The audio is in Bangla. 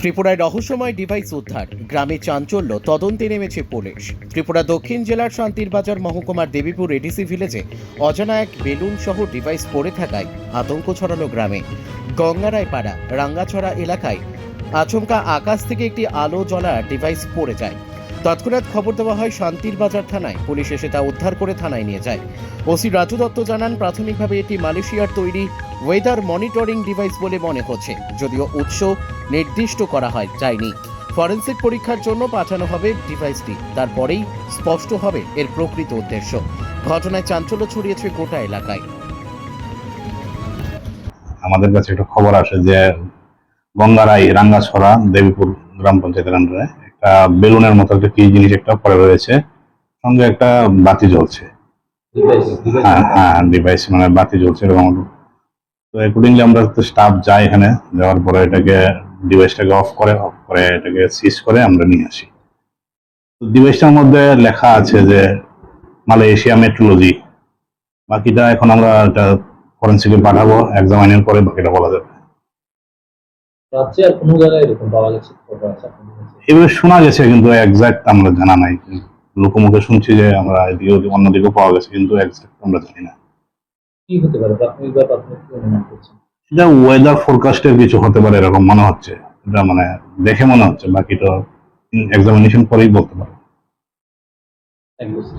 ত্রিপুরায় রহস্যময় ডিভাইস উদ্ধার, গ্রামে চাঞ্চল্য, তদন্তে নেমেছে পুলিশ। ত্রিপুরা দক্ষিণ জেলার শান্তিরবাজার মহকুমার দেবীপুর এডিসি ভিলেজে অজানা এক বেলুন সহ ডিভাইস পড়ে থাকায় আতঙ্ক ছড়ালো গ্রামে। গঙ্গারায়পাড়া রাঙ্গাছড়া এলাকায় আচমকা আকাশ থেকে একটি আলো জ্বলার ডিভাইস পড়ে যায়। তৎক্ষণাৎ খবর দেওয়া হয় শান্তিরবাজার থানায়। পুলিশ এসে তা উদ্ধার করে থানায় নিয়ে যায়। ওসি রাজু দত্ত জানান, প্রাথমিকভাবে এটি মালয়েশিয়ার তৈরি ওয়েদার মনিটরিং ডিভাইস বলে মনে হচ্ছে, যদিও উৎস নির্দিষ্ট করা যায়নি। ফরেনসিক পরীক্ষার জন্য পাঠানো হবে ডিভাইসটি, তারপরেই স্পষ্ট হবে এর প্রকৃত উদ্দেশ্য। ঘটনায় চাঞ্চল্য ছড়িয়েছে গোটা এলাকায়। আমাদের কাছে একটা খবর আসে যে গঙ্গারাই রাঙ্গাছড়া দেবীপুর গ্রাম পঞ্চায়েতের আন্ডারে একটা বেলুনের মতো একটা কি জিনিস একটা পড়ে রয়েছে, সঙ্গে একটা বাতি জ্বলছে। হ্যাঁ, ডিভাইস মানে বাতি জ্বলছে এরকম। তো অ্যাকর্ডিংলি আমরা তো স্টাফ যাই, এখানে যাওয়ার পরে এটাকে ডিভাইসটাকে অফ করে এটাকে সিজ করে আমরা নিয়ে আসি। তো ডিভাইসটার মধ্যে লেখা আছে যে মালয়েশিয়া মেট্রোলজি। বাকিটা এখন আমরা এটা ফরেনসিকে পাঠাবো, এক্সামাইনের পরে বাকিটা বলা যাবে। রাজ্যে আর কোনো জায়গায় এরকম পাওয়া গেছে? এবার শোনা গেছে, কিন্তু এক্সাক্ট আমরা জানা নাই। লোকমুখে শুনছি যে আমরা এদিকে অন্যদিকেও পাওয়া গেছে, কিন্তু এক্সাক্ট আমরা জানি না। কি হতে পারে প্রাথমিকভাবে আপনি কি অনুমান করছেন? এটা ওয়েদার ফোরকাস্টের কিছু হতে পারে এরকম মনে হচ্ছে, এটা মানে দেখে মনে হচ্ছে, বাকিটা এক্সামিনেশন পরেই বলতে পারবো। এক বছর